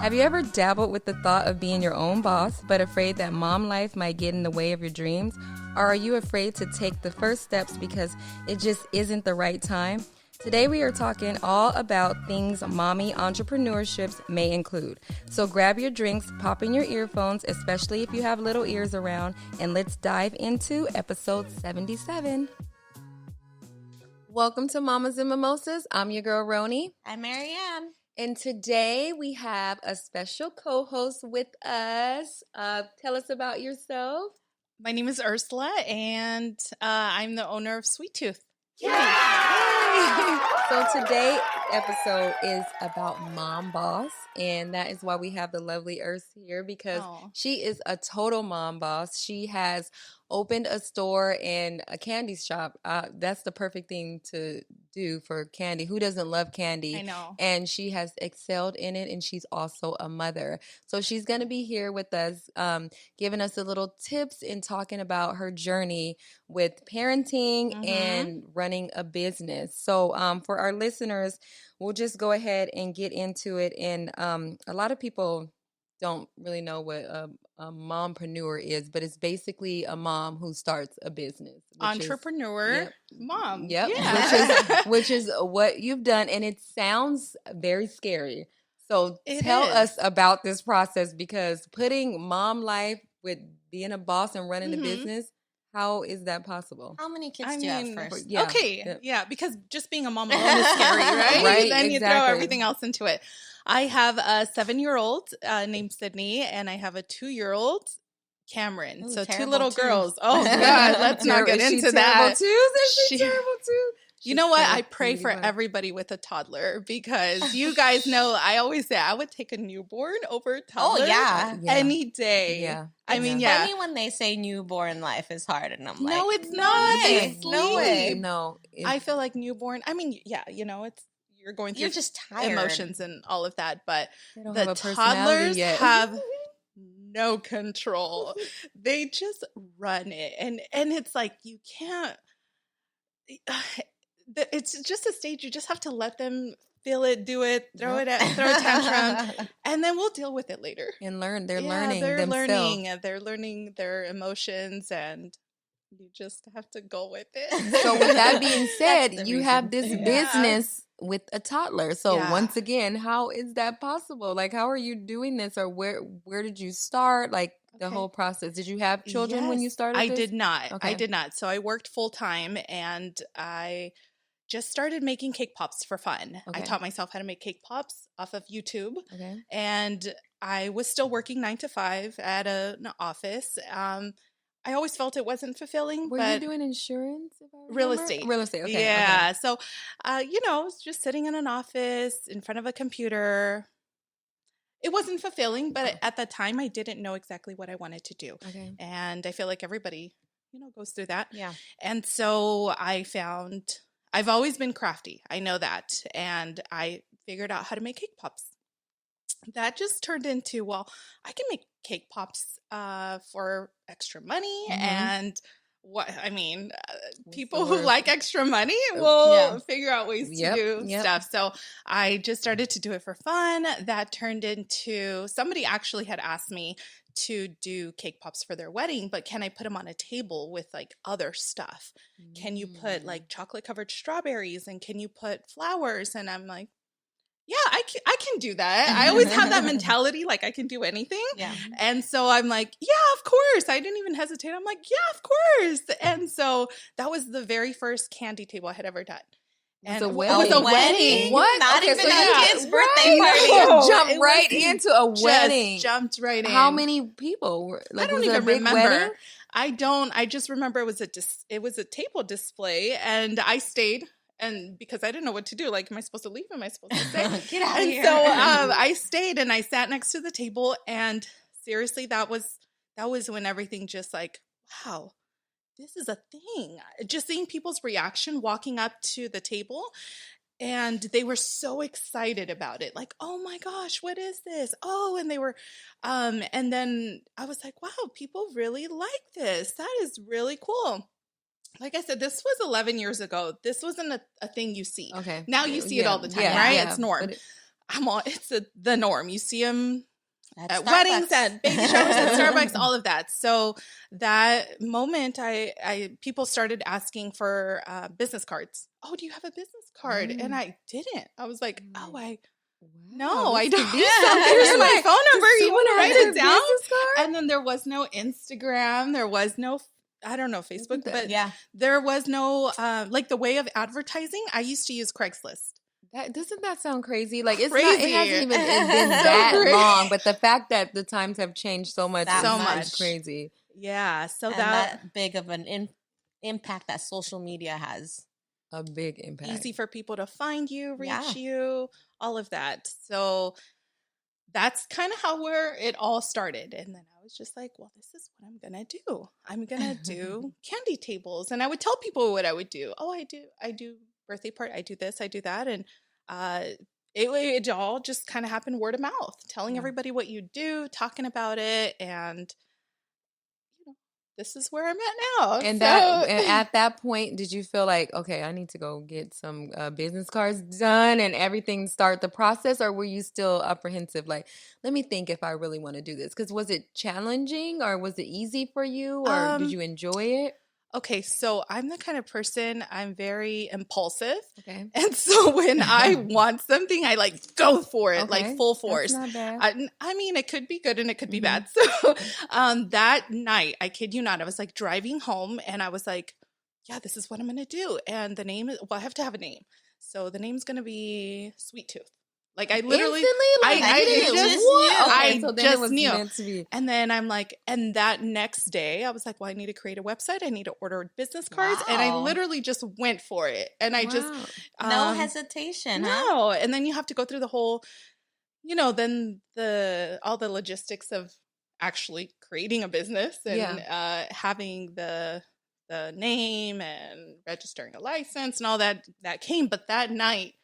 Have you ever dabbled with the thought of being your own boss, but afraid that mom life might get in the way of your dreams? Or are you afraid to take the first steps because it just isn't the right time? Today we are talking all about things mommy entrepreneurships may include. So grab your drinks, pop in your earphones, especially if you have little ears around, and let's dive into episode 77. Welcome to Mamas and Mimosas. I'm your girl, Roni. I'm Marianne. And today we have a special co-host with us. Tell us about yourself. My name is Ursula, and I'm the owner of Sweet Tooth. Yay! So today's episode is about Mom Boss, and that is why we have the lovely Urs here, because she is a total mom boss. She has opened a store and a candy shop. That's the perfect thing to do for candy. Who doesn't love candy? I know. And she has excelled in it, and she's also a mother. So she's going to be here with us, giving us a little tips and talking about her journey with parenting and running a business. So for our listeners, we'll just go ahead and get into it. And a lot of people don't really know what a mompreneur is, but it's basically a mom who starts a business. Entrepreneur mom. Yep. Yeah. Which is what you've done. And it sounds very scary. So It tell is. us about this process, because putting mom life with being a boss and running a business, how is that possible? How many kids do you have first? Yeah. Okay. Yeah, because just being a mom alone is scary, right? Right, Then you throw exactly. everything else into it. I have a 7-year-old named Sydney, and I have a 2-year-old, Cameron. Ooh, So 2 terrible little too. girls. Oh, God, let's not get Is she into terrible that. too? Is she She- terrible too? You know what? I She's pray for pretty much. everybody with a toddler, because you guys know I always say I would take a newborn over a toddler yeah. any day. Yeah. I mean, It's yeah. funny when they say newborn life is hard, and I'm like, No, it's not. They way. No way. sleep. No. I feel like newborn. I mean, yeah, you're going through You're just tired. emotions and all of that, but They don't the have a personality toddlers yet. have no control. They just run it, and it's like you can't. It's just a stage. You just have to let them feel it, do it, throw a tantrum, and then we'll deal with it later. And learn. They're Yeah, learning they're themselves. learning. They're learning their emotions, and you just have to go with it. So with that being said, That's the you reason. have this Yeah. business with a toddler. So Yeah. once again, how is that possible? Like, how are you doing this, or where did you start? Like the Okay. whole process. Did you have children when you Yes, started? I this? did not. Okay. I did not. So I worked full time, and I just started making cake pops for fun. Okay. I taught myself how to make cake pops off of YouTube, Okay. and I was still working 9 to 5 at an office. I always felt it wasn't fulfilling, Were but you doing insurance? If I real remember? estate. Real estate. Okay. yeah. So, just sitting in an office in front of a computer. It wasn't fulfilling, but at the time I didn't know exactly what I wanted to do. Okay. And I feel like everybody, goes through that. Yeah. And so I've always been crafty. I know that. And I figured out how to make cake pops. That just turned into, well, I can make cake pops for extra money. And people who word? like extra money will Yeah. figure out ways to Yep, do yep. stuff. So I just started to do it for fun. That turned into, somebody actually had asked me to do cake pops for their wedding, but can I put them on a table with like other stuff? Can you put like chocolate covered strawberries, and can you put flowers? And I'm like, yeah, I can do that. I always have that mentality, like I can do anything. Yeah. And so I'm like, yeah, of course. I didn't even hesitate. I'm like, yeah, of course. And so that was the very first candy table I had ever done. It was And a it wedding. was a wedding. What? Not Okay, even so a yeah. kid's birthday Right. party. No. Jump It right was into a wedding. Just jumped right in. How many people were? Like, I don't was it a even big remember. wedding? I don't. I just remember it was a table display, and I stayed. And because I didn't know what to do, like, am I supposed to leave? Am I supposed to stay? Get out of And here. so I stayed, and I sat next to the table, and seriously, that was when everything just like, wow, this is a thing. Just seeing people's reaction walking up to the table, and they were so excited about it. Like, oh my gosh, what is this? Oh, and they were, and then I was like, wow, people really like this. That is really cool. Like I said, this was 11 years ago. This wasn't a thing you see. Okay. Now you see it all the time, right? It's norm. But it's the norm. You see them at Starbucks. weddings, at baby showers, at Starbucks, all of that. So that moment, people started asking for business cards. Oh, do you have a business card? And I didn't. I was like, no, I don't. Here's my phone number. You want to write it down? And then there was no Instagram. There was no, I don't know, Facebook, but there was no, like the way of advertising. I used to use Craigslist. Doesn't that sound crazy? Like it hasn't even been that long, but the fact that the times have changed so much is crazy. Yeah. So that big of an impact that social media has. A big impact. Easy for people to find you, reach you, all of that. So that's kind of how it all started. And then I was just like, well, this is what I'm going to do. I'm going to do candy tables. And I would tell people what I would do. Oh, I do birthday party. I do this, I do that. And it all just kind of happened word of mouth, telling everybody what you do, talking about it. And this is where I'm at now. And at that point, did you feel like, okay, I need to go get some business cards done and everything, start the process? Or were you still apprehensive? Like, let me think if I really want to do this. Because was it challenging or was it easy for you or did you enjoy it? Okay, so I'm the kind of person, I'm very impulsive. Okay. And so when I want something, I like go for it, like full force. That's not bad. I mean, it could be good and it could be bad. So that night, I kid you not, I was like driving home and I was like, yeah, this is what I'm going to do. And the name is, I have to have a name. So the name's going to be Sweet Tooth. Like I literally, I just knew. Meant to be. And then I'm like, and that next day I was like, well, I need to create a website. I need to order business cards. And I literally just went for it. And I just, no hesitation. No. And then you have to go through the whole, then all the logistics of actually creating a business and having the name and registering a license and all that came. But that night,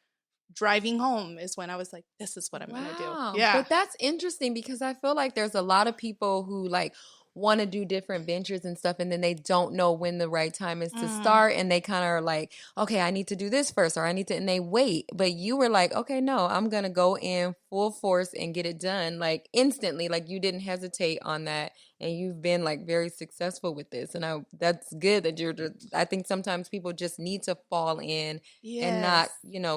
driving home is when I was like, this is what I'm going to do. Yeah. But that's interesting because I feel like there's a lot of people who like want to do different ventures and stuff and then they don't know when the right time is to start and they kind of are like, okay, I need to do this first or and they wait. But you were like, okay, no, I'm going to go in full force and get it done like instantly. Like you didn't hesitate on that and you've been like very successful with this. And that's good that I think sometimes people just need to fall in and not,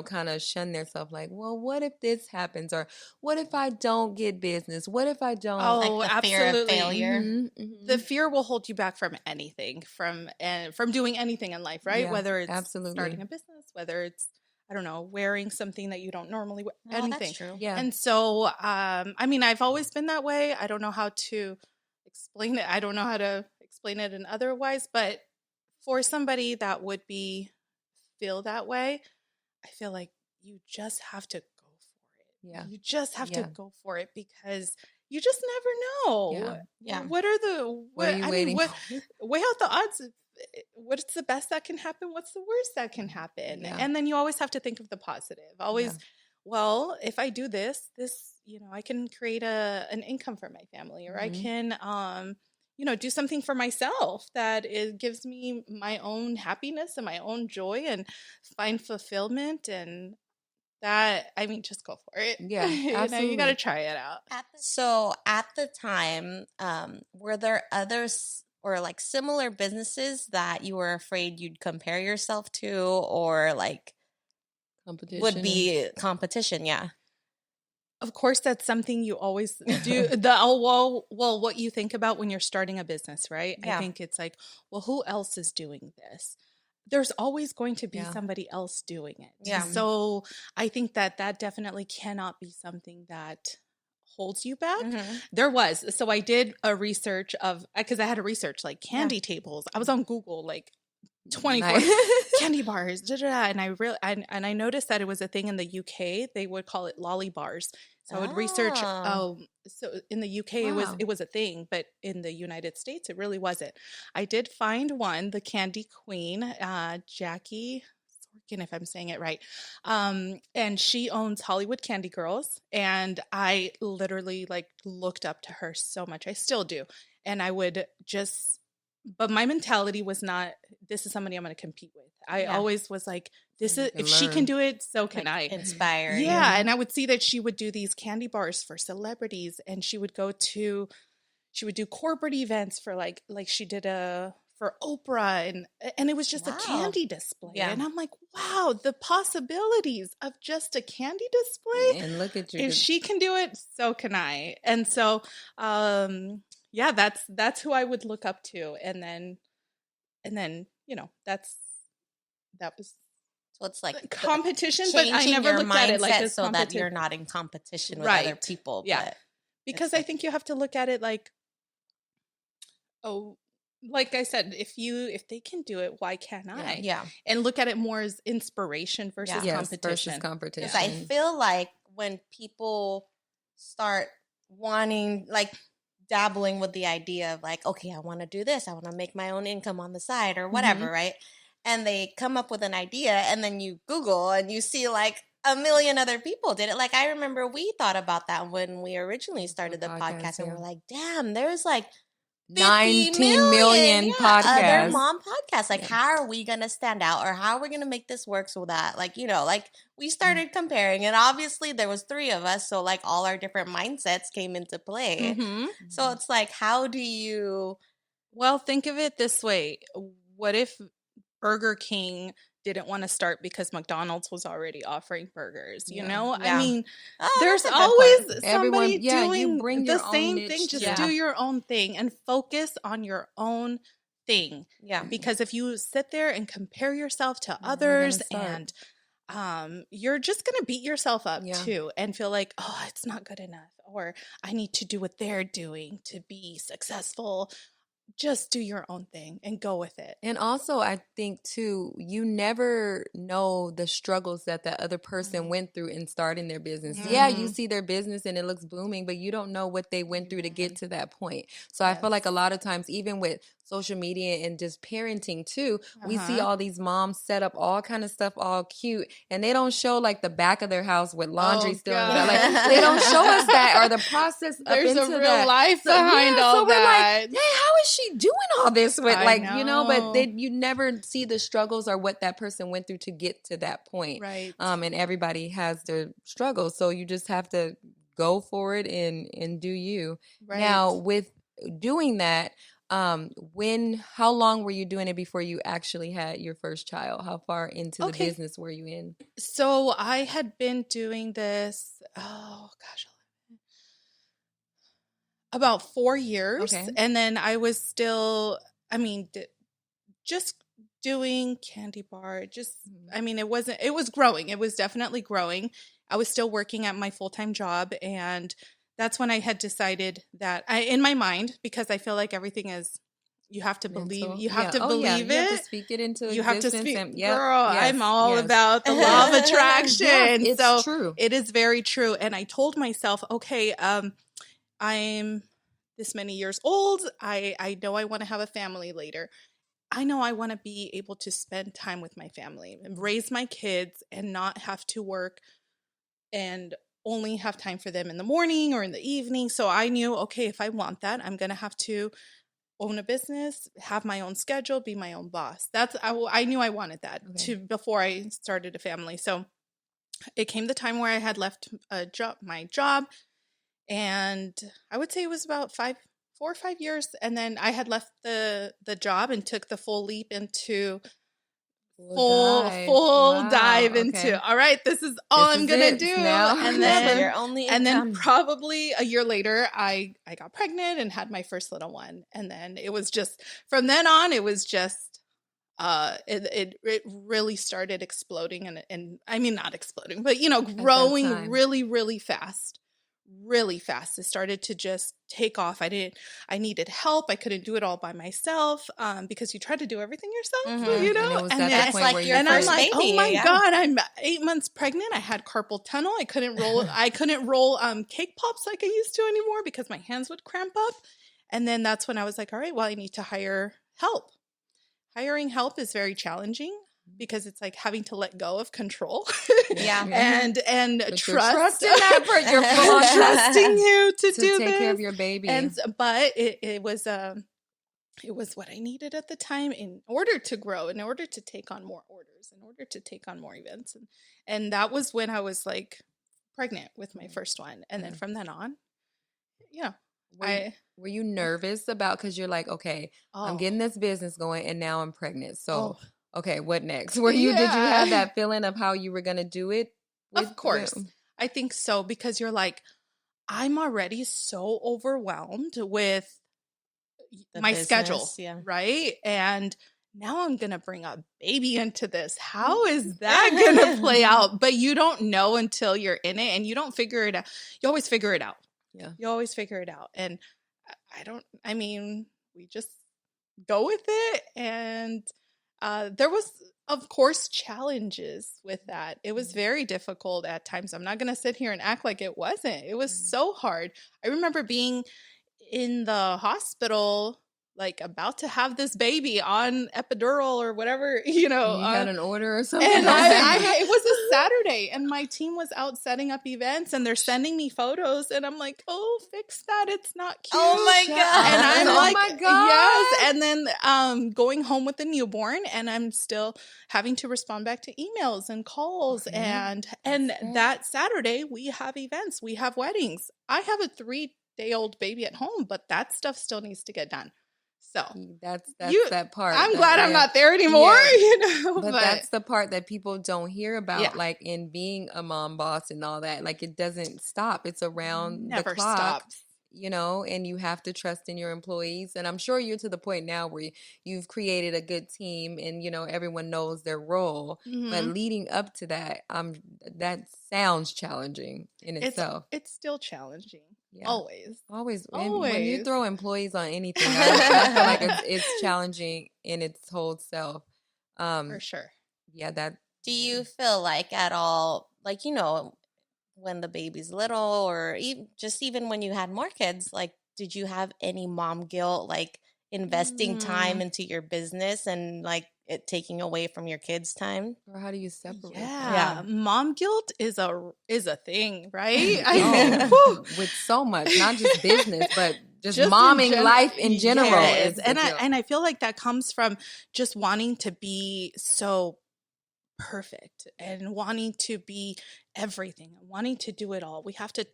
kind of shun themselves like, well, what if this happens? Or what if I don't get business? What if I don't? Oh, like the fear of failure. Mm-hmm. The fear will hold you back from anything, from doing anything in life, right? Yeah, whether it's starting a business, whether it's, I don't know, wearing something that you don't normally wear, anything. That's true. Yeah. And so, I mean, I've always been that way. I don't know how to explain it. I don't know how to explain it in otherwise, but for somebody that would feel that way, I feel like you just have to go for it. Yeah. You just have to go for it because you just never know. Yeah. What are you waiting for? Weigh out the odds. What's the best that can happen? What's the worst that can happen? Yeah. And then you always have to think of the positive. Always, well, if I do this, I can create an income for my family, or I can, do something for myself that gives me my own happiness and my own joy and find fulfillment. And that, I mean, just go for it. Yeah, absolutely. You got to try it out. So at the time, were there others or like similar businesses that you were afraid you'd compare yourself to, or like competition would be competition? Yeah. Of course, that's something you always do. What you think about when you're starting a business, right? Yeah. I think it's like, well, who else is doing this? There's always going to be somebody else doing it. Yeah. So I think that definitely cannot be something that holds you back. Mm-hmm. There was. So I did a research because I had to research like candy tables. I was on Google like 24 candy bars, and I noticed that it was a thing in the UK. They would call it lolly bars. So I would research. So in the UK it was a thing, but in the United States it really wasn't. I did find one, the Candy Queen, Jackie Sorkin, if I'm saying it right, and she owns Hollywood Candy Girls, and I literally like looked up to her so much. I still do, and I would just but my mentality was not, this is somebody I'm going to compete with. I always was like, this is, if she can do it, so can I. Inspire. Yeah. And I would see that she would do these candy bars for celebrities, and she would do corporate events for like she did for Oprah, and it was just a candy display. Yeah. And I'm like, wow, the possibilities of just a candy display. And look at you. If she can do it, so can I. And so, yeah, that's who I would look up to. And then, that was, so it's like competition, but I never looked at it like this, so that you're not in competition with other people. Yeah. Because I think you have to look at it like, oh, like I said, if they can do it, why can't I? Yeah. And look at it more as inspiration versus competition. Because I feel like when people start wanting, like, dabbling with the idea of like, okay, I want to do this, I want to make my own income on the side or whatever, right? And they come up with an idea, and then you Google and you see like a million other people did it. Like, I remember we thought about that when we originally started the podcast, and we're like, damn, there's like 19 million podcasts. Other mom podcasts. Like, how are we going to stand out, or how are we going to make this work so that, like, like we started comparing, and obviously there was 3 of us. So like all our different mindsets came into play. So it's like, how do you... Well, think of it this way. What if Burger King didn't want to start because McDonald's was already offering burgers, you know? Yeah. I mean, there's always somebody doing the same thing. Just do your own thing and focus on your own thing. Yeah. Because if you sit there and compare yourself to others, and you're just going to beat yourself up too, and feel like, oh, it's not good enough, or I need to do what they're doing to be successful. Just do your own thing and go with it. And also, I think too, you never know the struggles that the other person went through in starting their business. Yeah, you see their business and it looks booming, but you don't know what they went through to get to that point. So I feel like a lot of times, even with social media and just parenting too, we see all these moms set up all kind of stuff, all cute, and they don't show like the back of their house with laundry still in there. Like, they don't show us that, or the process. There's a real life behind all that. Like, hey, how is she doing all this with, like, but you never see the struggles or what that person went through to get to that point. Right. And everybody has their struggles. So you just have to go for it and do you. Right. Now, with doing that, how long were you doing it before you actually had your first child? How far into the business were you in? So I had been doing this, about 4 years. Okay. And then I was still, just doing candy bar. It was growing. It was definitely growing. I was still working at my full-time job. And that's when I had decided that in my mind, because I feel like everything is, you have to believe, you have to believe it. You have to speak it into existence. You have to speak, girl, I'm all about the law of attraction. It's true. It is very true. And I told myself, okay, I'm this many years old. I know I want to have a family later. I know I want to be able to spend time with my family and raise my kids and not have to work and only have time for them in the morning or in the evening. So I knew, okay, if I want that, I'm going to have to own a business, have my own schedule, be my own boss. I knew I wanted that before I started a family. So it came the time where I had left my job, and I would say it was about 4 or 5 years. And then I had left the job and took the full leap into full dive into, all right, this is all I'm going to do. Now. And then your only income. And then probably a year later, I got pregnant and had my first little one. And then it was just, from then on, it was just, it really started exploding and I mean, not exploding, but, growing really, really fast. Really fast. It started to just take off. I needed help. I couldn't do it all by myself, because you try to do everything yourself, And that's like your first baby. Oh my God, I'm 8 months pregnant. I had carpal tunnel. I couldn't roll cake pops like I used to anymore because my hands would cramp up. And then that's when I was like, all right, well, I need to hire help. Hiring help is very challenging, because it's like having to let go of control. And trust in that part. You're full trusting you to do take this. care of your baby. But it was it was what I needed at the time in order to grow, in order to take on more orders, in order to take on more events. And that was when I was like pregnant with my first one. And then from then on, yeah. Were you nervous about, because you're like, okay, I'm getting this business going and now I'm pregnant. So, okay, what next? Did you have that feeling of how you were going to do it? Of course. I think so, because you're like, I'm already so overwhelmed with my schedule, right? And now I'm going to bring a baby into this. How is that going to play out? But you don't know until you're in it, and you don't figure it out. You always figure it out. Yeah. You always figure it out. And we just go with it. And there was, of course, challenges with that. It was very difficult at times. I'm not going to sit here and act like it wasn't. It was so hard. I remember being in the hospital, like about to have this baby on epidural or whatever, you had an order or something. And it was a Saturday, and my team was out setting up events, and they're sending me photos, and I'm like, oh, fix that. It's not cute. Oh my God. And I'm oh like, my God. yes. And then going home with the newborn, and I'm still having to respond back to emails and calls. And that Saturday we have events, we have weddings. I have a 3-day-old baby at home, but that stuff still needs to get done. So that's that part. I'm glad I'm not there anymore, But that's the part that people don't hear about, like in being a mom boss and all that. Like it doesn't stop. It's around the clock. Stops. And you have to trust in your employees. And I'm sure you're to the point now where you've created a good team and, everyone knows their role. Mm-hmm. But leading up to that, that sounds challenging in itself. It's still challenging. Yeah. Always. When you throw employees on anything, I feel like it's challenging in its whole self. For sure. Yeah. Do you feel like at all, like, when the baby's little, or even when you had more kids, like, did you have any mom guilt, like investing time into your business and like it taking away from your kids' time? Or how do you separate? Yeah. Mom guilt is a thing, right? With so much, not just business, but just momming life in general. Yes. And I feel like that comes from just wanting to be so perfect and wanting to be everything and wanting to do it all. We have to,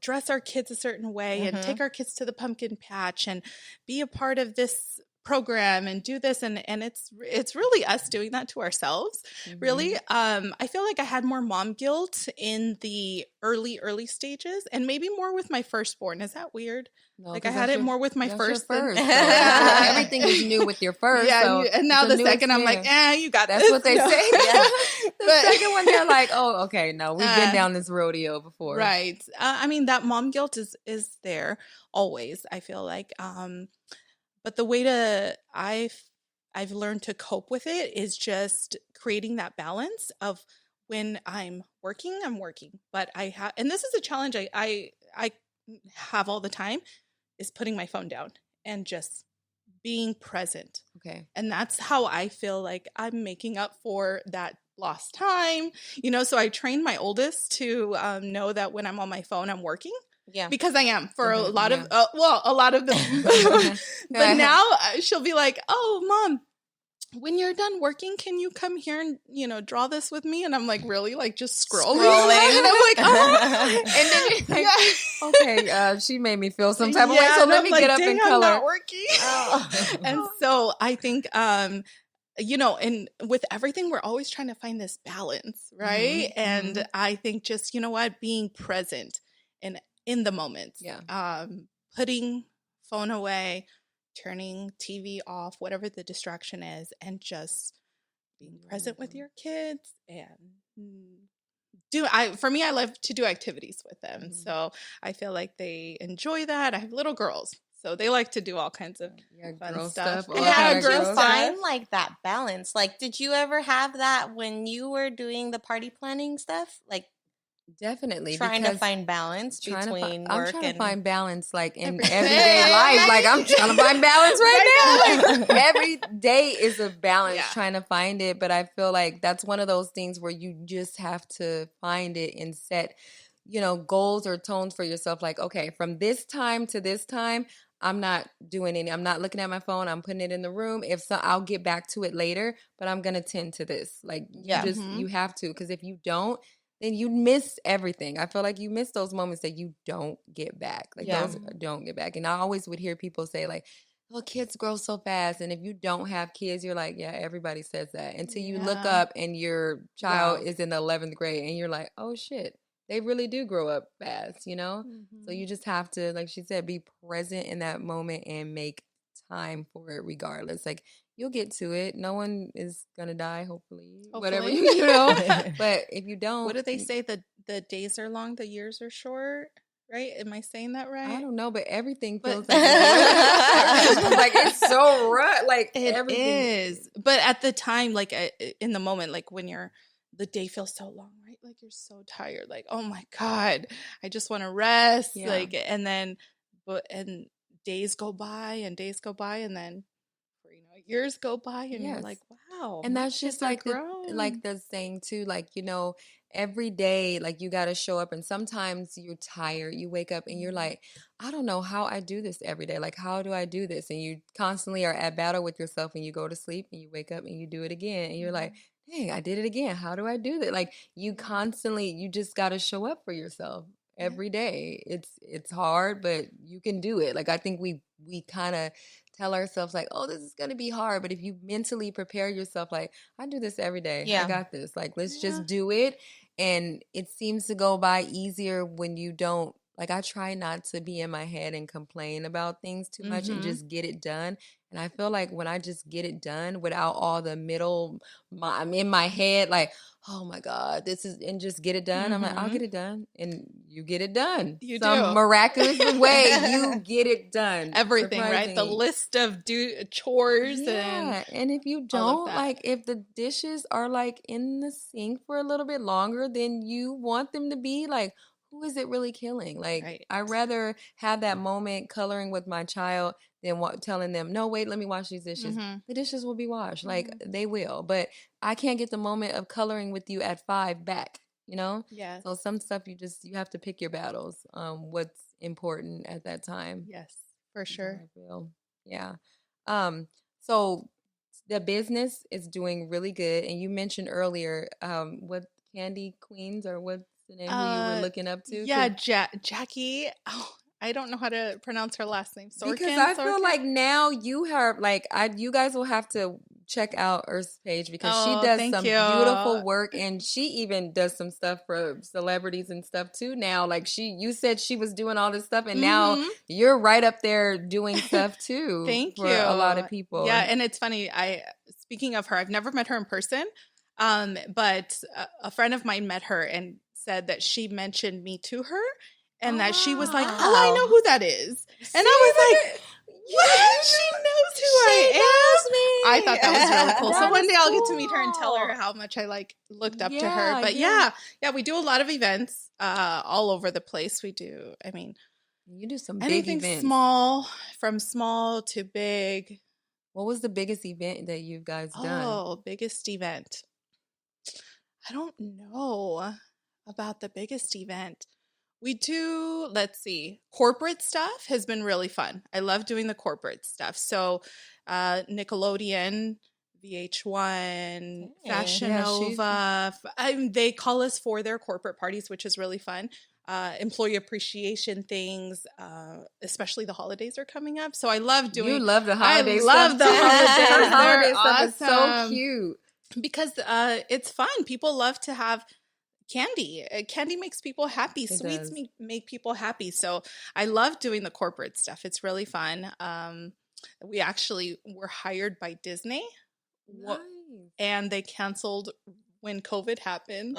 dress our kids a certain way and take our kids to the pumpkin patch and be a part of this program and do this. And it's really us doing that to ourselves. Really. I feel like I had more mom guilt in the early stages, and maybe more with my firstborn. Is that weird? No, like I had it more with my first. Everything is new with your first. Yeah, so and now the second I'm like, you got That's this. what they say. The second one they're like, oh, okay, no, we've been down this rodeo before. Right. That mom guilt is there always, I feel like. But the way I've learned to cope with it is just creating that balance of when I'm working, but and this is a challenge I have all the time, is putting my phone down and just being present. Okay. And that's how I feel like I'm making up for that lost time, so I trained my oldest to know that when I'm on my phone, I'm working. Yeah. Because I am for a lot of the but now she'll be like, "Oh, Mom, when you're done working, can you come here and, draw this with me?" And I'm like, really? Like just scrolling. And I'm like, oh. And then okay, she made me feel some type of way, so let me get up and color. I'm not working. And so I think, and with everything, we're always trying to find this balance, right? And I think just, being present and in the moment, putting phone away, turning TV off, whatever the distraction is, and just being present with your kids. And for me, I love to do activities with them. So I feel like they enjoy that. I have little girls, so they like to do all kinds of fun stuff. And how did you find like that balance? Like, did you ever have that when you were doing the party planning stuff? Like, definitely trying to find balance between work I'm trying to find balance like in everyday everyday life. Like I'm trying to find balance right now. Like, every day is a balance, trying to find it. But I feel like that's one of those things where you just have to find it and set, goals or tones for yourself. Like, okay, from this time to this time, I'm not looking at my phone. I'm putting it in the room. If so, I'll get back to it later, but I'm going to tend to this. Like you have to, because if you don't, then you miss everything. I feel like you miss those moments that you don't get back. Like those don't get back. And I always would hear people say like, well, kids grow so fast. And if you don't have kids, you're like, yeah, everybody says that. Until you look up and your child is in the 11th grade and you're like, oh shit. They really do grow up fast, you know? So you just have to, like she said, be present in that moment and make time for it regardless. Like, you'll get to it. No one is going to die, hopefully. Whatever, you know? But if you don't. What do they say? The days are long, the years are short, right? Am I saying that right? I don't know, but everything feels like it's so rough. Like, everything is. But at the time, like in the moment, like when the day feels so long, right? Like you're so tired, like, oh my God, I just want to rest. Like, and then, days go by and then, years go by and you're like, wow. And that's just like the saying too, like, you know, every day, like you got to show up, and sometimes you're tired. You wake up and you're like, I don't know how I do this every day. Like, how do I do this? And you constantly are at battle with yourself, and you go to sleep and you wake up and you do it again. And you're like, dang, I did it again. How do I do that? Like, you just got to show up for yourself every day. It's hard, but you can do it. Like, I think we kind of tell ourselves like, oh, this is going to be hard. But if you mentally prepare yourself, like, I do this every day. I got this. Like, let's just do it. And it seems to go by easier when you don't. Like, I try not to be in my head and complain about things too much and just get it done. And I feel like when I just get it done without all the I'm in my head like, oh my God, and just get it done. I'm like, I'll get it done. And you get it done. Some miraculous way, you get it done. Everything, right? The list of chores. And if you don't, like, if the dishes are like in the sink for a little bit longer than you want them to be, like, who is it really killing? Like, I'd rather have that moment coloring with my child than telling them, no, wait, let me wash these dishes. The dishes will be washed. Like, they will. But I can't get the moment of coloring with you at 5 back, you know? Yeah. So some stuff you have to pick your battles, what's important at that time. Yes, for sure. I feel. Yeah. So the business is doing really good. And you mentioned earlier, what Candy Queens, or what's the name who you were looking up to? Yeah, Jackie. Oh, I don't know how to pronounce her last name. Because I feel like now you have, like, you guys will have to check out Earth's page, because she does some beautiful work, and she even does some stuff for celebrities and stuff too now. Like, you said she was doing all this stuff, and now you're right up there doing stuff too. Thank for you. A lot of people. Yeah, and it's funny. Speaking of her, I've never met her in person, but a friend of mine met her and said that she mentioned me to her, and that she was like, oh, I know who that is. And I was like, what? She knows who I am. I thought that was really cool. So one day I'll get to meet her and tell her how much I looked up to her. But yeah, we do a lot of events all over the place. We do. I mean, you do some big events. Small, from small to big. What was the biggest event that you guys done? Oh, biggest event. I don't know about the biggest event. We do, let's see, corporate stuff has been really fun. I love doing the corporate stuff. So Nickelodeon, VH1, Fashion Nova, they call us for their corporate parties, which is really fun. Employee appreciation things, especially the holidays are coming up. So I love doing. You love the holidays. I love the holidays. Holiday stuff is so cute. Because it's fun. People love to have candy. Candy makes people happy. Sweets make people happy. So I love doing the corporate stuff. It's really fun. We actually were hired by Disney. Nice. And they canceled when COVID happened.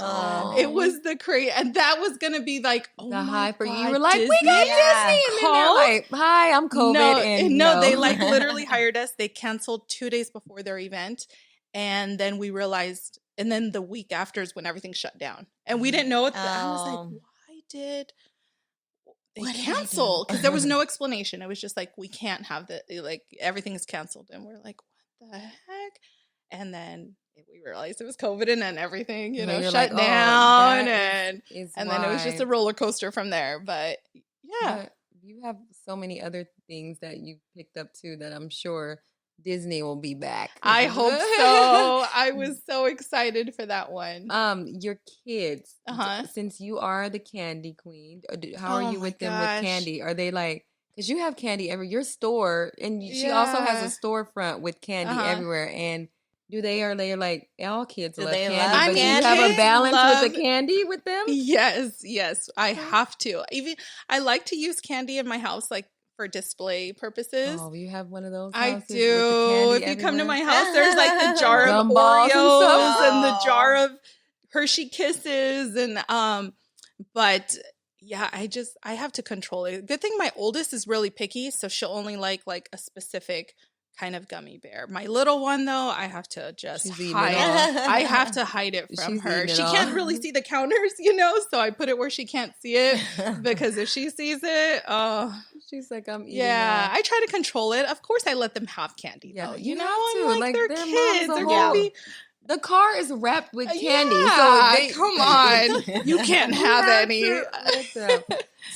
It was the crazy, and that was gonna be like the high for you. You were like, Disney? We got Disney, and then they're like, hi, I'm COVID. No, they like literally hired us. They canceled 2 days before their event, and then we realized. And then the week after is when everything shut down. And we didn't know what I was like, why did they cancel? Because there was no explanation. It was just like, we can't have everything is canceled. And we're like, what the heck? And then we realized it was COVID, and then everything, shut down. And then it was just a roller coaster from there. But yeah. You have so many other things that you picked up too that I'm sure Disney will be back. I hope so. I was so excited for that one. Your kids, since you are the candy queen, how are you with them with candy? Are they like, because you have candy your store, and she also has a storefront with candy everywhere, and are they like, all kids love candy, but do you have a balance with the candy with them? Yes, I have to. Even I like to use candy in my house, like for display purposes. Oh, you have one of those I houses do. with the candy if you come to my house, there's like the jar of Gumballs Oreos and the jar of Hershey Kisses, and but yeah, I have to control it. Good thing my oldest is really picky, so she'll only like a specific kind of gummy bear. My little one, though, I have to just hide. I have to hide it from her. She can't really see the counters, so I put it where she can't see it, because if she sees it, she's like, I'm eating. Yeah, I try to control it. Of course, I let them have candy, though. You know, have I'm like they're kids. They're gonna be. The car is wrapped with candy, so come on, you can't have any.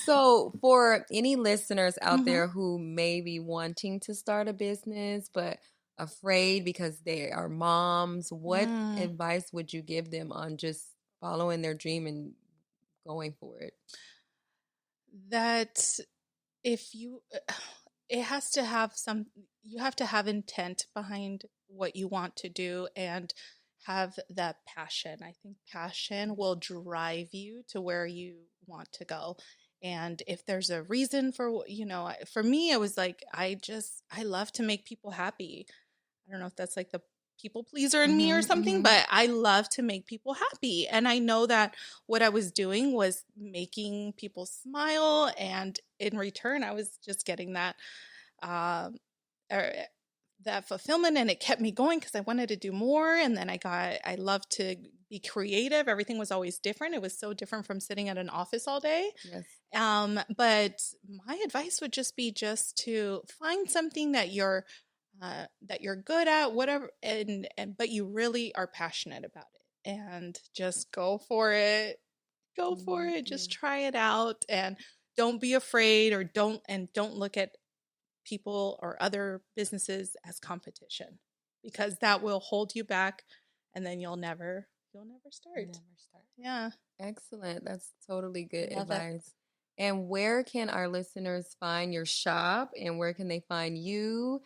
So for any listeners out there who may be wanting to start a business but afraid because they are moms, what advice would you give them on just following their dream and going for it? That it has to have you have to have intent behind what you want to do and have that passion. I think passion will drive you to where you want to go. And if there's a reason for me, it was like, I love to make people happy. I don't know if that's like the people pleaser in me or something, but I love to make people happy. And I know that what I was doing was making people smile. And in return, I was just getting that fulfillment, and it kept me going because I wanted to do more. And then I love to be creative. Everything was always different. It was so different from sitting at an office all day. Yes. But my advice would just be to find something that you're good at, whatever, but you really are passionate about it, and just go for it. Go for it. Just try it out, and don't be afraid, or don't look at people or other businesses as competition, because that will hold you back, and then you'll never start. Yeah. Excellent. That's totally good advice. And where can our listeners find your shop, and where can they find you?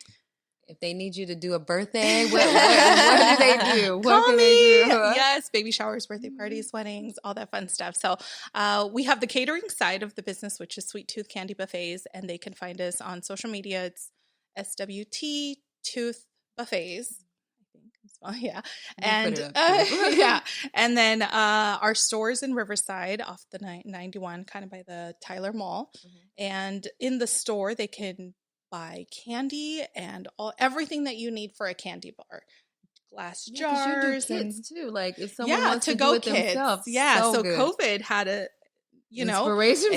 If they need you to do a birthday, what do they do? What can they do? Yes, baby showers, birthday parties, weddings, all that fun stuff. So we have the catering side of the business, which is Sweet Tooth Candy Buffets, and they can find us on social media. It's SWT Tooth Buffets. Yeah. And yeah. And then our stores in Riverside off the 91, kind of by the Tyler Mall. And in the store, they can buy candy and everything that you need for a candy bar. Glass jars. You do kids too. Like if someone wants to do it themselves. Yeah. So COVID had a inspiration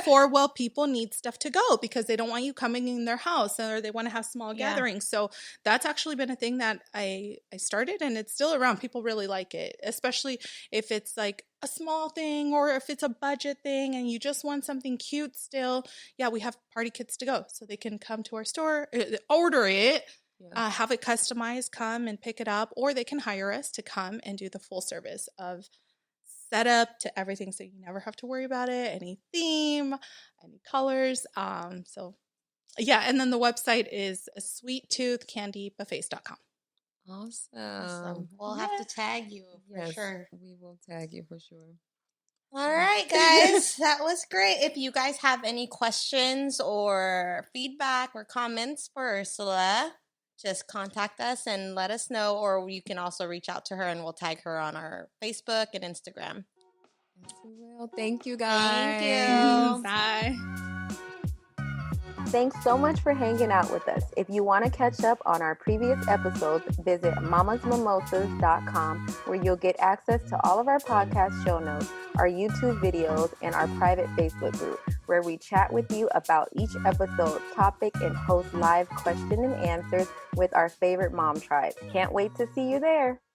for people need stuff to go because they don't want you coming in their house, or they want to have small gatherings. So that's actually been a thing that I started, and it's still around. People really like it, especially if it's like a small thing, or if it's a budget thing and you just want something cute still. Yeah, we have party kits to go, so they can come to our store, order it, have it customized, come and pick it up, or they can hire us to come and do the full service of setup to everything, so you never have to worry about it, any theme, any colors. So yeah, and then the website is sweettoothcandybuffets.com. Awesome. We'll have to tag you for sure. We will tag you for sure. All right, guys. That was great. If you guys have any questions or feedback or comments for Ursula, just contact us and let us know, or you can also reach out to her and we'll tag her on our Facebook and Instagram. Yes, we will. Thank you, guys. Thank you. Bye. Thanks so much for hanging out with us. If you want to catch up on our previous episodes, visit mamasmimosas.com, where you'll get access to all of our podcast show notes, our YouTube videos, and our private Facebook group, where we chat with you about each episode topic and host live question and answers with our favorite mom tribe. Can't wait to see you there.